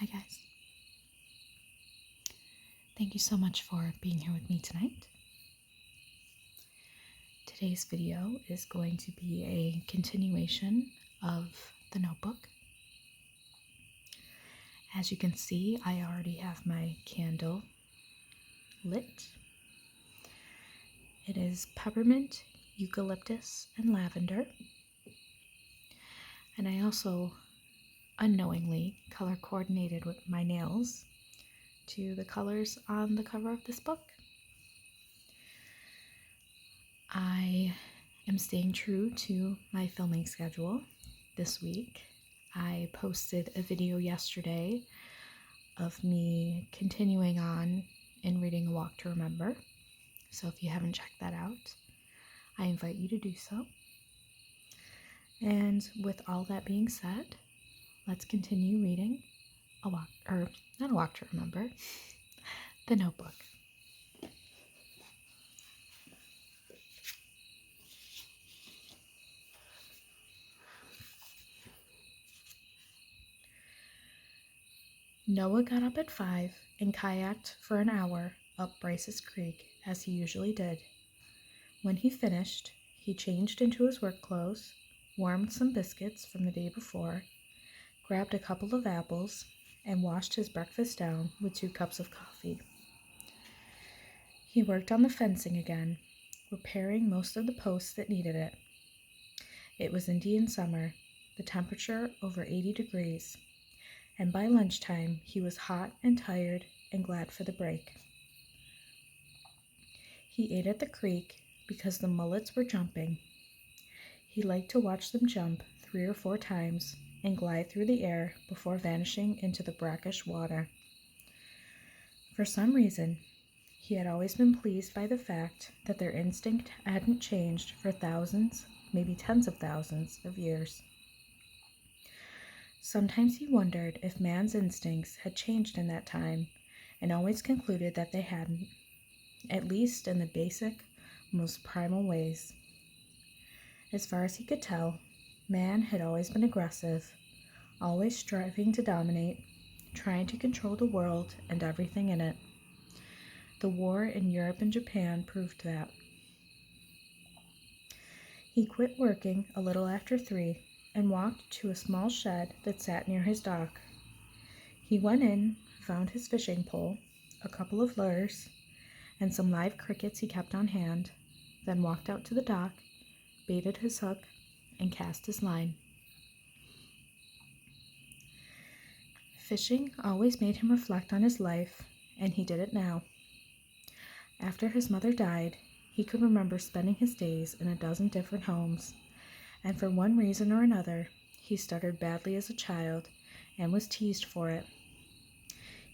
Hi guys. Thank you so much for being here with me tonight. Today's video is going to be a continuation of The Notebook. As you can see, I already have my candle lit. It is peppermint, eucalyptus, and lavender. And I also unknowingly color coordinated with my nails to the colors on the cover of this book. I am staying true to my filming schedule this week. I posted a video yesterday of me continuing on in reading A Walk to Remember. So if you haven't checked that out, I invite you to do so. And with all that being said, let's continue reading not A Walk to Remember, The Notebook. Noah got up at 5 and kayaked for an hour up Bryce's Creek as he usually did. When he finished, he changed into his work clothes, warmed some biscuits from the day before, grabbed a couple of apples, and washed his breakfast down with 2 cups of coffee. He worked on the fencing again, repairing most of the posts that needed it. It was Indian summer, the temperature over 80 degrees. And by lunchtime, he was hot and tired and glad for the break. He ate at the creek because the mullets were jumping. He liked to watch them jump 3 or 4 times and glide through the air before vanishing into the brackish water. For some reason, he had always been pleased by the fact that their instinct hadn't changed for thousands, maybe tens of thousands of years. Sometimes he wondered if man's instincts had changed in that time, and always concluded that they hadn't, at least in the basic, most primal ways. As far as he could tell, man had always been aggressive, always striving to dominate, trying to control the world and everything in it. The war in Europe and Japan proved that. He quit working a little after 3 and walked to a small shed that sat near his dock. He went in, found his fishing pole, a couple of lures, and some live crickets he kept on hand, then walked out to the dock, baited his hook, and cast his line. Fishing always made him reflect on his life, and he did it now. After his mother died, he could remember spending his days in a dozen different homes, and for one reason or another, he stuttered badly as a child and was teased for it.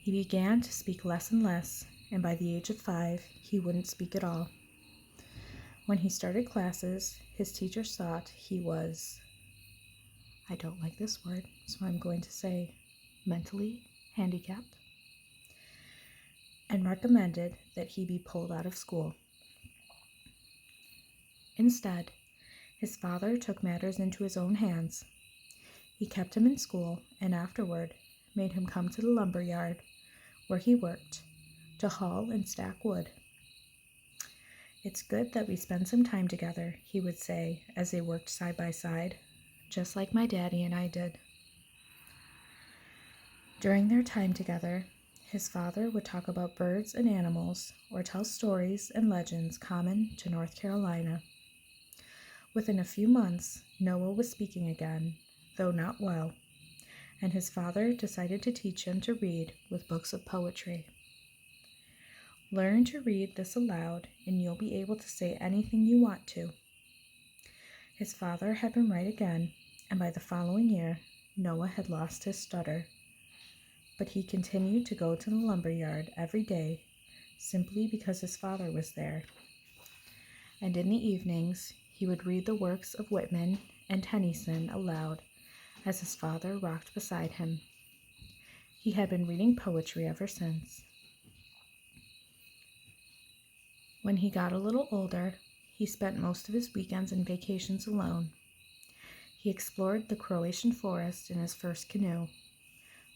He began to speak less and less, and by the age of 5, he wouldn't speak at all. When he started classes, his teachers thought he was, I don't like this word, so I'm going to say mentally handicapped, and recommended that he be pulled out of school. Instead, his father took matters into his own hands. He kept him in school and afterward made him come to the lumber yard where he worked to haul and stack wood. "It's good that we spend some time together," he would say as they worked side by side, just like my daddy and I did. During their time together, his father would talk about birds and animals or tell stories and legends common to North Carolina. Within a few months, Noah was speaking again, though not well, and his father decided to teach him to read with books of poetry. "Learn to read this aloud, and you'll be able to say anything you want to." His father had been right again, and by the following year, Noah had lost his stutter. But he continued to go to the lumber yard every day, simply because his father was there. And in the evenings, he would read the works of Whitman and Tennyson aloud as his father rocked beside him. He had been reading poetry ever since. When he got a little older, he spent most of his weekends and vacations alone. He explored the Croatian forest in his first canoe,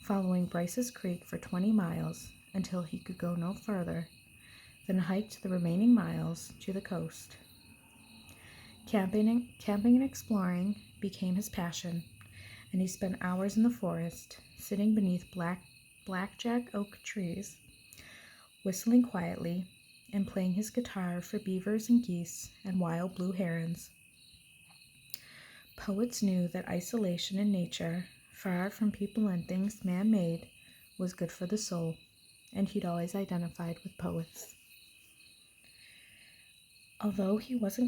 following Bryce's Creek for 20 miles until he could go no further, then hiked the remaining miles to the coast. Camping and exploring became his passion, and he spent hours in the forest, sitting beneath blackjack oak trees, whistling quietly and playing his guitar for beavers and geese and wild blue herons. Poets knew that isolation in nature, far from people and things man-made, was good for the soul, and he'd always identified with poets. Although he was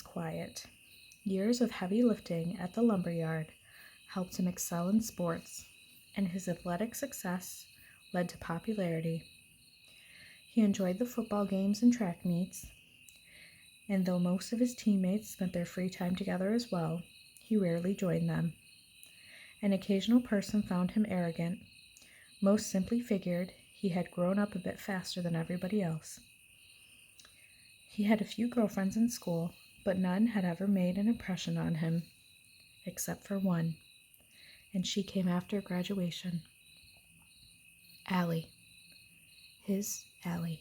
quiet, years of heavy lifting at the lumberyard helped him excel in sports, and his athletic success led to popularity. He enjoyed the football games and track meets, and though most of his teammates spent their free time together as well, he rarely joined them. An occasional person found him arrogant. Most simply figured he had grown up a bit faster than everybody else. He had a few girlfriends in school, but none had ever made an impression on him, except for one, and she came after graduation. Allie. His Allie.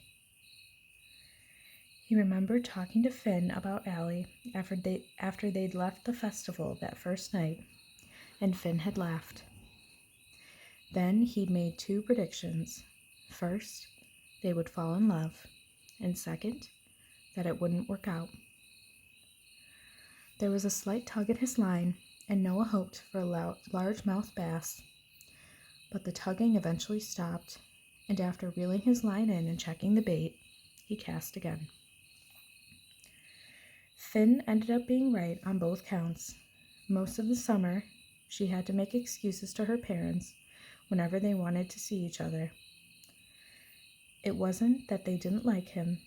He remembered talking to Finn about Allie after they'd left the festival that first night, and Finn had laughed. Then he'd made 2 predictions. First, they would fall in love, and second, that it wouldn't work out. There was a slight tug at his line, and Noah hoped for a largemouth bass, but the tugging eventually stopped, and after reeling his line in and checking the bait, he cast again. Finn ended up being right on both counts. Most of the summer, she had to make excuses to her parents whenever they wanted to see each other. It wasn't that they didn't like him.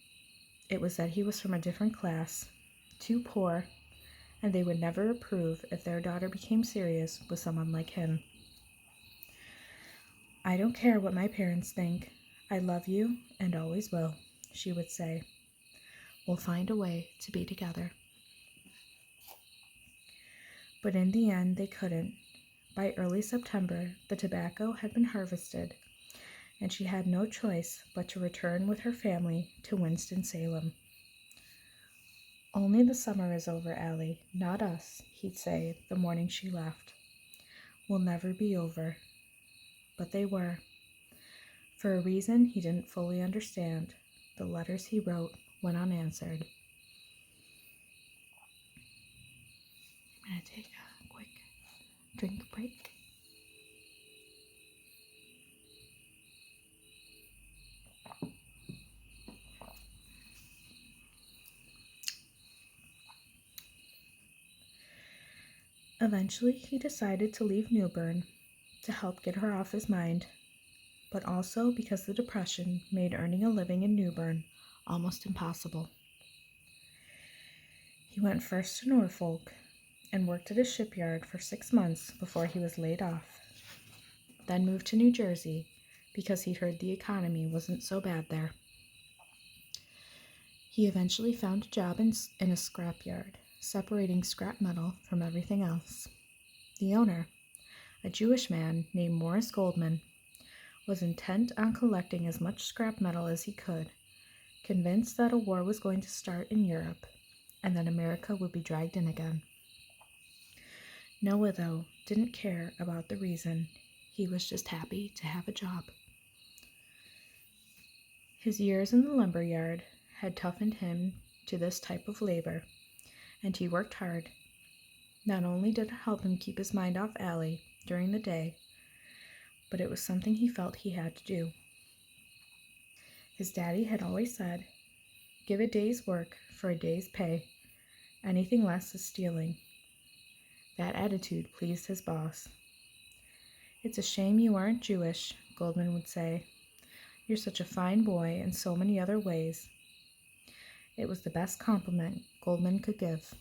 It was that he was from a different class, too poor, and they would never approve if their daughter became serious with someone like him. "I don't care what my parents think. I love you and always will," she would say. "We'll find a way to be together." But in the end, they couldn't. By early September, the tobacco had been harvested, and she had no choice but to return with her family to Winston-Salem. "Only the summer is over, Allie, not us," he'd say the morning she left. "Will never be over." But they were. For a reason he didn't fully understand, the letters he wrote went unanswered. I'm going to take a quick drink break. Eventually, he decided to leave Newbern to help get her off his mind, but also because the depression made earning a living in Newbern almost impossible. He went first to Norfolk and worked at a shipyard for 6 months before he was laid off, then moved to New Jersey because he heard the economy wasn't so bad there. He eventually found a job in a scrapyard, separating scrap metal from everything else. The owner, a Jewish man named Morris Goldman, was intent on collecting as much scrap metal as he could, convinced that a war was going to start in Europe and that America would be dragged in again. Noah, though, didn't care about the reason. He was just happy to have a job. His years in the lumberyard had toughened him to this type of labor, and he worked hard. Not only did it help him keep his mind off Allie during the day, but it was something he felt he had to do. His daddy had always said, "Give a day's work for a day's pay. Anything less is stealing." That attitude pleased his boss. "It's a shame you aren't Jewish," Goldman would say. "You're such a fine boy in so many other ways." It was the best compliment Goldman could give.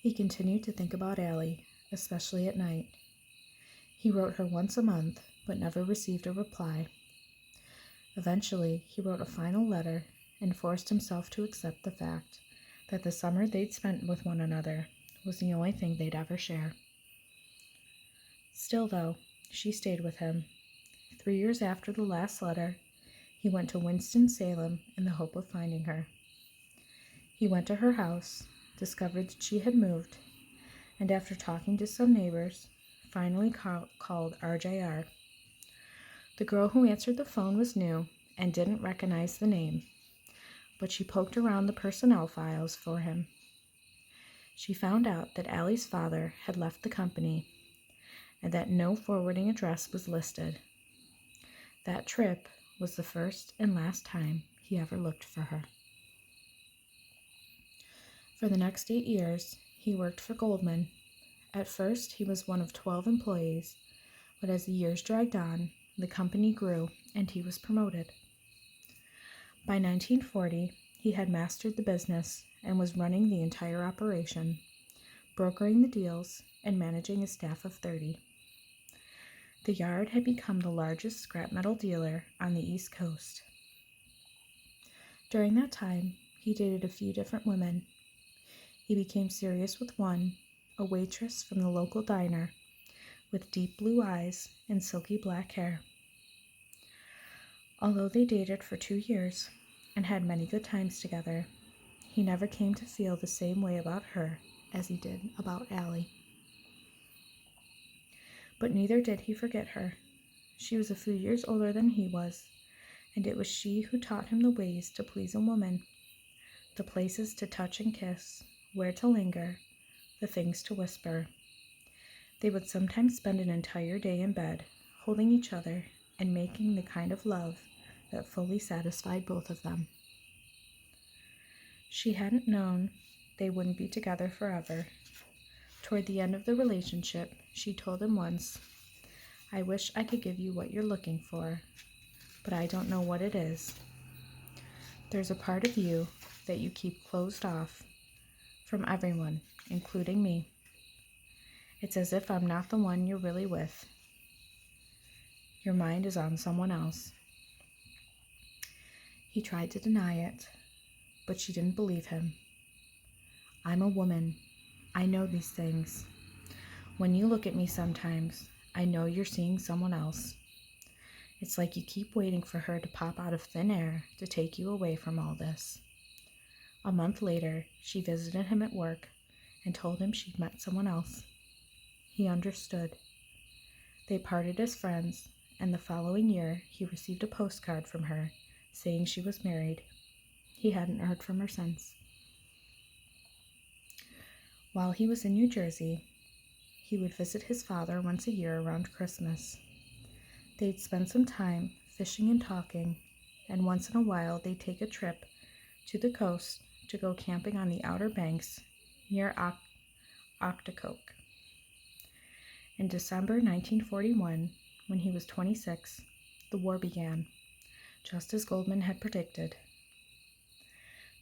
He continued to think about Allie, especially at night. He wrote her once a month, but never received a reply. Eventually, he wrote a final letter and forced himself to accept the fact that the summer they'd spent with one another was the only thing they'd ever share. Still, though, she stayed with him. 3 years after the last letter, he went to Winston-Salem in the hope of finding her. He went to her house, discovered that she had moved, and after talking to some neighbors, finally called RJR. The girl who answered the phone was new and didn't recognize the name, but she poked around the personnel files for him. She found out that Allie's father had left the company and that no forwarding address was listed. That trip was the first and last time he ever looked for her. For the next 8 years, he worked for Goldman. At first, he was one of 12 employees, but as the years dragged on, the company grew and he was promoted. By 1940, he had mastered the business and was running the entire operation, brokering the deals and managing a staff of 30. The yard had become the largest scrap metal dealer on the East Coast. During that time, he dated a few different women. He became serious with one, a waitress from the local diner, with deep blue eyes and silky black hair. Although they dated for 2 years and had many good times together, he never came to feel the same way about her as he did about Allie. But neither did he forget her. She was a few years older than he was, and it was she who taught him the ways to please a woman, the places to touch and kiss, where to linger, the things to whisper. They would sometimes spend an entire day in bed, holding each other and making the kind of love that fully satisfied both of them. She hadn't known they wouldn't be together forever. Toward the end of the relationship, she told him once, "I wish I could give you what you're looking for, but I don't know what it is. There's a part of you that you keep closed off from everyone, including me. It's as if I'm not the one you're really with. Your mind is on someone else." He tried to deny it, but she didn't believe him. "I'm a woman. I know these things. When you look at me sometimes, I know you're seeing someone else. It's like you keep waiting for her to pop out of thin air to take you away from all this." A month later, she visited him at work and told him she'd met someone else. He understood. They parted as friends, and the following year, he received a postcard from her saying she was married. He hadn't heard from her since. While he was in New Jersey, he would visit his father once a year around Christmas. They'd spend some time fishing and talking, and once in a while they'd take a trip to the coast to go camping on the Outer Banks near Ocracoke. In December 1941, when he was 26, the war began, just as Goldman had predicted.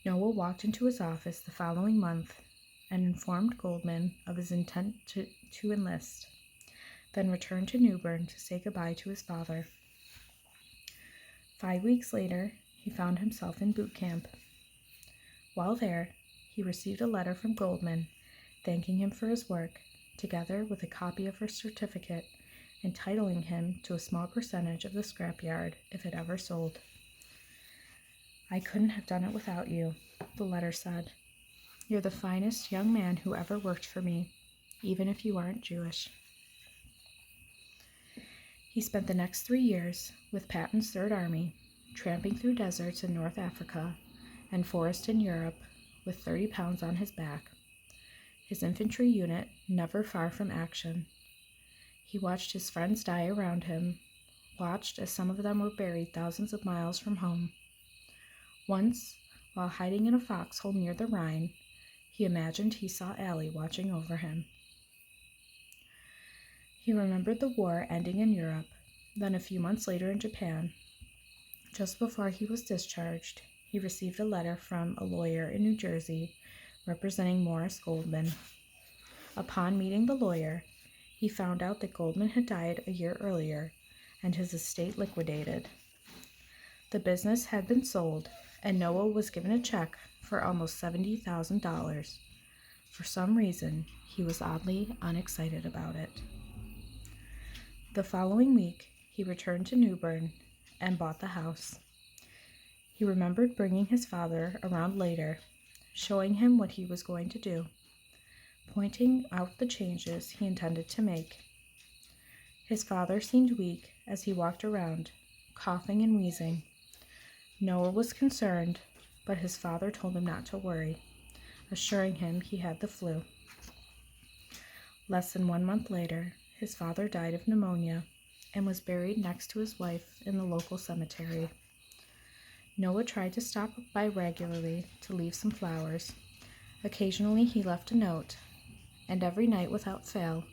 Noah walked into his office the following month and informed Goldman of his intent to enlist, then returned to New Bern to say goodbye to his father. 5 weeks later, he found himself in boot camp. While there, he received a letter from Goldman thanking him for his work, together with a copy of her certificate entitling him to a small percentage of the scrapyard if it ever sold. "I couldn't have done it without you," the letter said. "You're the finest young man who ever worked for me, even if you aren't Jewish." He spent the next 3 years with Patton's Third Army, tramping through deserts in North Africa and forests in Europe with 30 pounds on his back, his infantry unit never far from action. He watched his friends die around him, watched as some of them were buried thousands of miles from home. Once, while hiding in a foxhole near the Rhine, he imagined he saw Allie watching over him. He remembered the war ending in Europe, then a few months later in Japan. Just before he was discharged, he received a letter from a lawyer in New Jersey representing Morris Goldman. Upon meeting the lawyer, he found out that Goldman had died a year earlier and his estate liquidated. The business had been sold, and Noah was given a check for almost $70,000. For some reason, he was oddly unexcited about it. The following week, he returned to Newbern and bought the house. He remembered bringing his father around later, showing him what he was going to do, pointing out the changes he intended to make. His father seemed weak as he walked around, coughing and wheezing. Noah was concerned, but his father told him not to worry, assuring him he had the flu. Less than 1 month later, his father died of pneumonia and was buried next to his wife in the local cemetery. Noah tried to stop by regularly to leave some flowers. Occasionally he left a note, and every night without fail,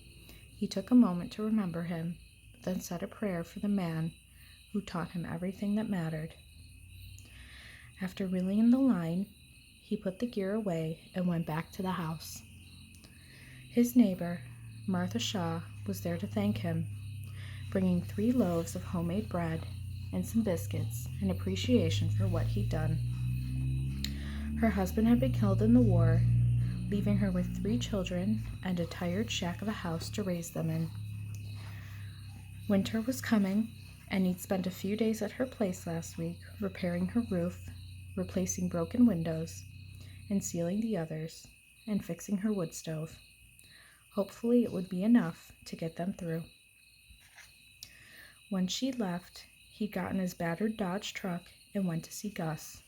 he took a moment to remember him, then said a prayer for the man who taught him everything that mattered. After reeling in the line, he put the gear away and went back to the house. His neighbor, Martha Shaw, was there to thank him, bringing 3 loaves of homemade bread and some biscuits in appreciation for what he'd done. Her husband had been killed in the war, leaving her with 3 children and a tired shack of a house to raise them in. Winter was coming, and he'd spent a few days at her place last week repairing her roof, replacing broken windows, and sealing the others, and fixing her wood stove. Hopefully it would be enough to get them through. When she left, he'd gotten his battered Dodge truck and went to see Gus.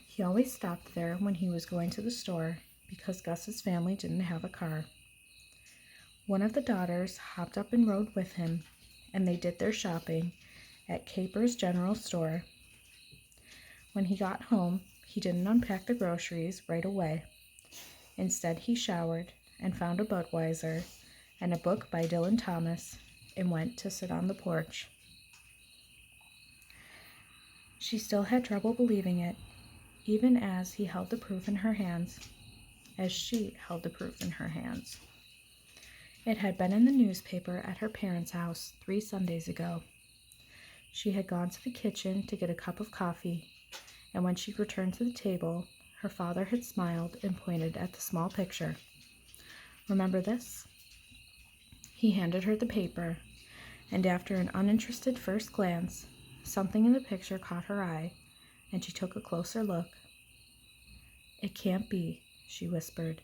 He always stopped there when he was going to the store because Gus's family didn't have a car. One of the daughters hopped up and rode with him, and they did their shopping at Capers General Store. When he got home, he didn't unpack the groceries right away. Instead, he showered and found a Budweiser and a book by Dylan Thomas and went to sit on the porch. She still had trouble believing it, even as he held the proof in her hands, as she held the proof in her hands. It had been in the newspaper at her parents' house 3 Sundays ago. She had gone to the kitchen to get a cup of coffee, and when she returned to the table, her father had smiled and pointed at the small picture. "Remember this?" He handed her the paper, and after an uninterested first glance, something in the picture caught her eye, and she took a closer look. "It can't be," she whispered,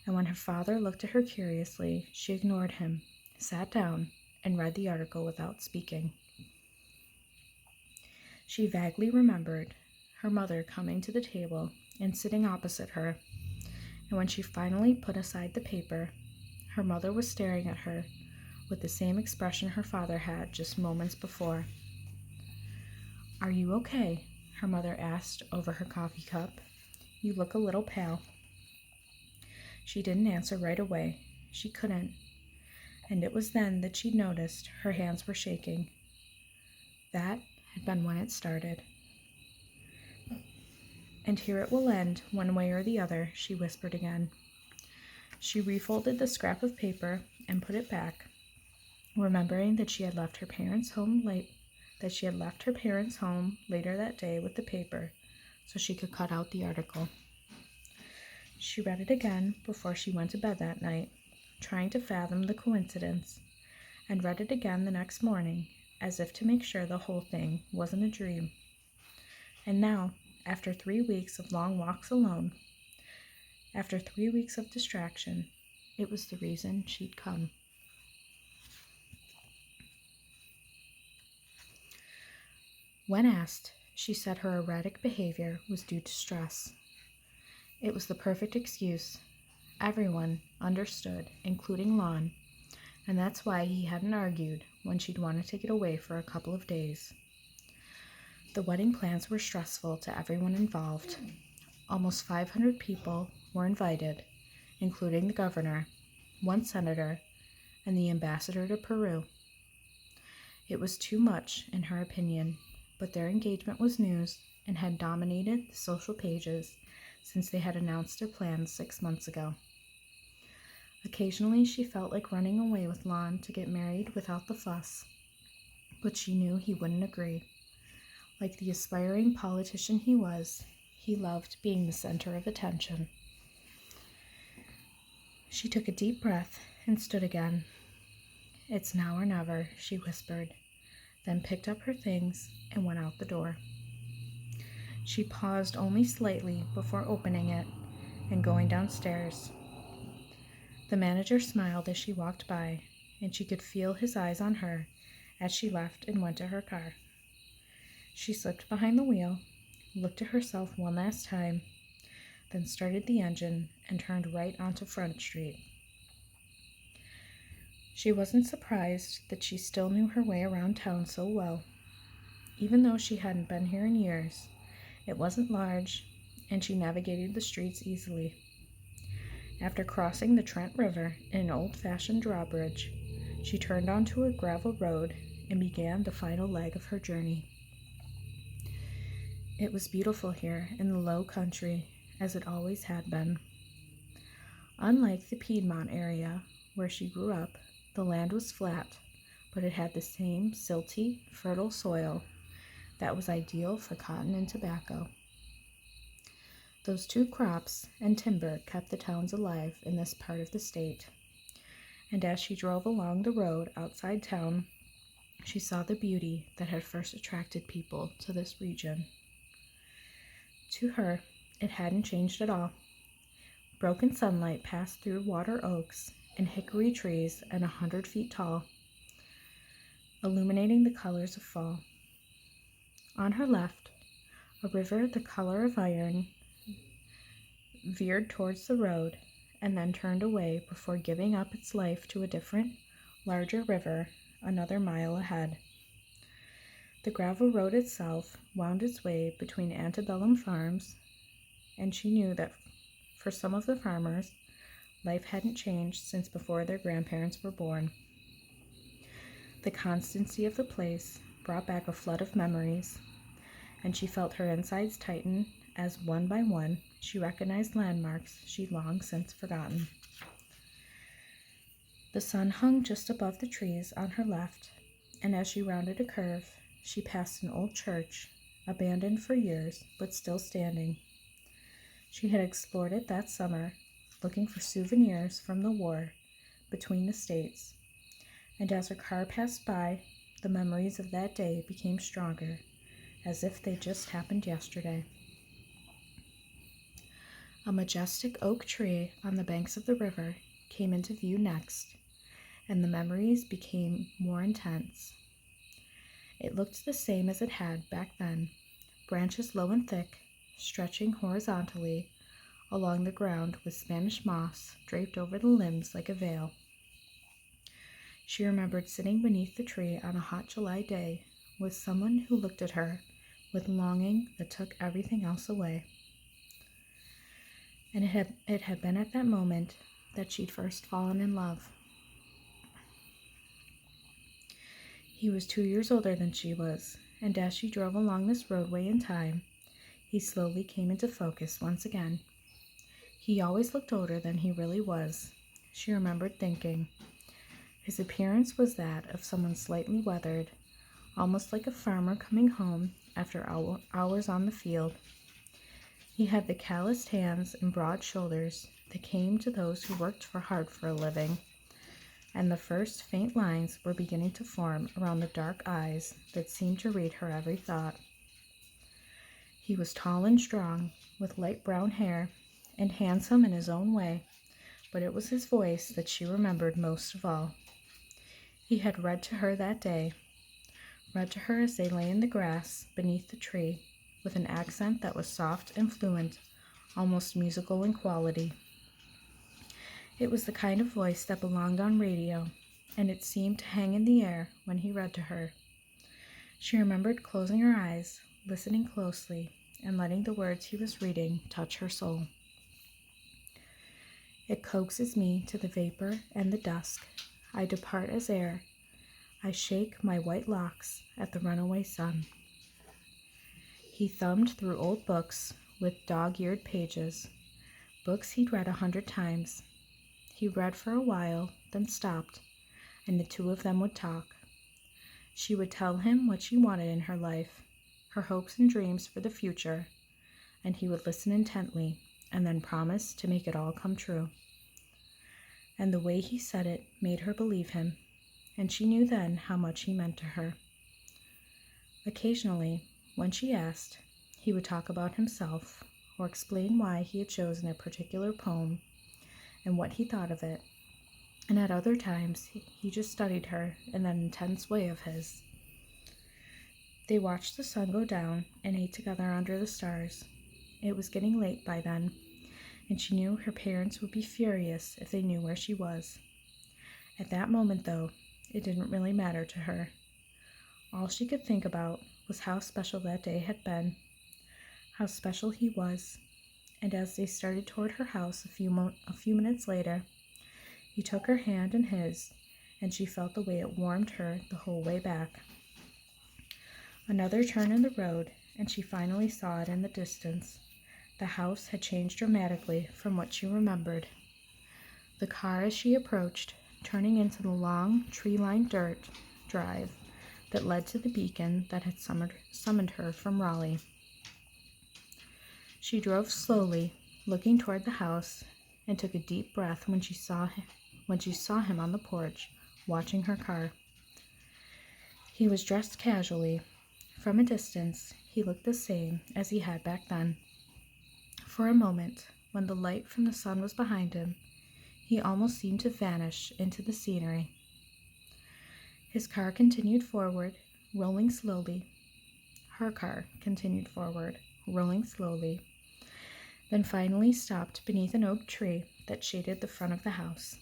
and when her father looked at her curiously, she ignored him, sat down, and read the article without speaking. She vaguely remembered her mother coming to the table and sitting opposite her, and when she finally put aside the paper, her mother was staring at her with the same expression her father had just moments before. "Are you okay?" her mother asked over her coffee cup. "You look a little pale." She didn't answer right away. She couldn't. And it was then that she noticed her hands were shaking. That had been when it started. "And here it will end, one way or the other," she whispered again. She refolded the scrap of paper and put it back, remembering that she had left her parents' home later that day with the paper so she could cut out the article. She read it again before she went to bed that night, trying to fathom the coincidence, and read it again the next morning, as if to make sure the whole thing wasn't a dream. And now, after 3 weeks of long walks alone, after 3 weeks of distraction, it was the reason she'd come. When asked, she said her erratic behavior was due to stress. It was the perfect excuse. Everyone understood, including Lon, and that's why he hadn't argued when she'd wanted to get away for a couple of days. The wedding plans were stressful to everyone involved. Almost 500 people were invited, including the governor, 1 senator, and the ambassador to Peru. It was too much, in her opinion, but their engagement was news and had dominated the social pages since they had announced their plans 6 months ago. Occasionally she felt like running away with Lon to get married without the fuss, but she knew he wouldn't agree. Like the aspiring politician he was, he loved being the center of attention. She took a deep breath and stood again. It's now or never, she whispered, then picked up her things and went out the door. She paused only slightly before opening it and going downstairs. The manager smiled as she walked by, and she could feel his eyes on her as she left and went to her car. She slipped behind the wheel, looked at herself one last time, then started the engine and turned right onto Front Street. She wasn't surprised that she still knew her way around town so well. Even though she hadn't been here in years, it wasn't large, and she navigated the streets easily. After crossing the Trent River in an old-fashioned drawbridge, she turned onto a gravel road and began the final leg of her journey. It was beautiful here in the low country, as it always had been. Unlike the Piedmont area where she grew up, the land was flat, but it had the same silty, fertile soil that was ideal for cotton and tobacco. Those two crops and timber kept the towns alive in this part of the state, and as she drove along the road outside town, she saw the beauty that had first attracted people to this region. To her, it hadn't changed at all. Broken sunlight passed through water oaks and hickory trees and 100 feet tall, illuminating the colors of fall. On her left, a river the color of iron veered towards the road and then turned away before giving up its life to a different, larger river another mile ahead. The gravel road itself wound its way between antebellum farms, and she knew that for some of the farmers, life hadn't changed since before their grandparents were born. The constancy of the place brought back a flood of memories, and she felt her insides tighten as one by one she recognized landmarks she'd long since forgotten. The sun hung just above the trees on her left, and as she rounded a curve, she passed an old church, abandoned for years but still standing. She had explored it that summer, looking for souvenirs from the war between the states, and as her car passed by, the memories of that day became stronger, as if they just happened yesterday. A majestic oak tree on the banks of the river came into view next, and the memories became more intense. It looked the same as it had back then, branches low and thick, stretching horizontally along the ground with Spanish moss draped over the limbs like a veil. She remembered sitting beneath the tree on a hot July day with someone who looked at her with longing that took everything else away. And it had been at that moment that she'd first fallen in love. He was 2 years older than she was, and as she drove along this roadway in time, he slowly came into focus once again. He always looked older than he really was, she remembered thinking. His appearance was that of someone slightly weathered, almost like a farmer coming home after hours on the field. He had the calloused hands and broad shoulders that came to those who worked hard for a living, and the first faint lines were beginning to form around the dark eyes that seemed to read her every thought. He was tall and strong, with light brown hair, and handsome in his own way, but it was his voice that she remembered most of all. He had read to her that day, read to her as they lay in the grass beneath the tree, with an accent that was soft and fluent, almost musical in quality. It was the kind of voice that belonged on radio, and it seemed to hang in the air when he read to her. She remembered closing her eyes, listening closely, and letting the words he was reading touch her soul. It coaxes me to the vapor and the dusk. I depart as air. I shake my white locks at the runaway sun. He thumbed through old books with dog-eared pages, books he'd read 100 times. He read for a while, then stopped, and the two of them would talk. She would tell him what she wanted in her life, her hopes and dreams for the future, and he would listen intently and then promise to make it all come true. And the way he said it made her believe him. and she knew then how much he meant to her. Occasionally, when she asked, he would talk about himself or explain why he had chosen a particular poem and what he thought of it, and at other times he just studied her in that intense way of his. They watched the sun go down and ate together under the stars. It was getting late by then, and she knew her parents would be furious if they knew where she was. At that moment, though, it didn't really matter to her. All she could think about was how special that day had been, how special he was, and as they started toward her house a few minutes later, he took her hand in his, and she felt the way it warmed her the whole way back. Another turn in the road, and she finally saw it in the distance. The house had changed dramatically from what she remembered. The car, as she approached, turning into the long, tree-lined dirt drive that led to the beacon that had summoned her from Raleigh. She drove slowly, looking toward the house, and took a deep breath when she saw him on the porch, watching her car. He was dressed casually. From a distance, he looked the same as he had back then. For a moment, when the light from the sun was behind him, he almost seemed to vanish into the scenery. His car continued forward, rolling slowly. Her car continued forward, rolling slowly, then finally stopped beneath an oak tree that shaded the front of the house.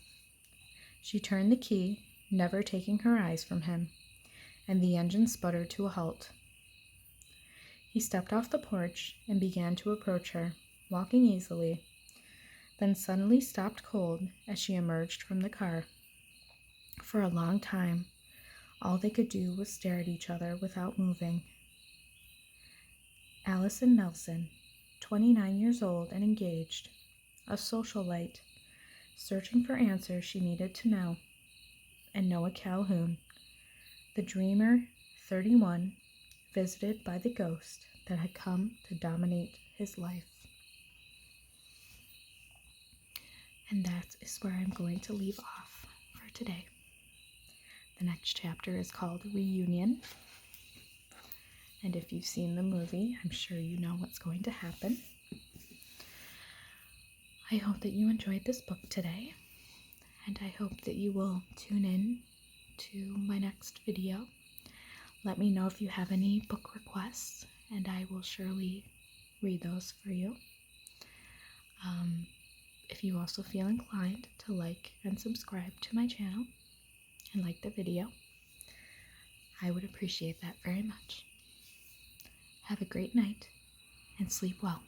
She turned the key, never taking her eyes from him, and the engine sputtered to a halt. He stepped off the porch and began to approach her, walking easily, then suddenly stopped cold as she emerged from the car. For a long time, all they could do was stare at each other without moving. Allison Nelson, 29 years old and engaged, a socialite, searching for answers she needed to know, and Noah Calhoun, the dreamer, 31, visited by the ghost that had come to dominate his life. And that is where I'm going to leave off for today. The next chapter is called Reunion. And if you've seen the movie, I'm sure you know what's going to happen. I hope that you enjoyed this book today. And I hope that you will tune in to my next video. Let me know if you have any book requests, and I will surely read those for you. If you also feel inclined to like and subscribe to my channel and like the video, I would appreciate that very much. Have a great night and sleep well.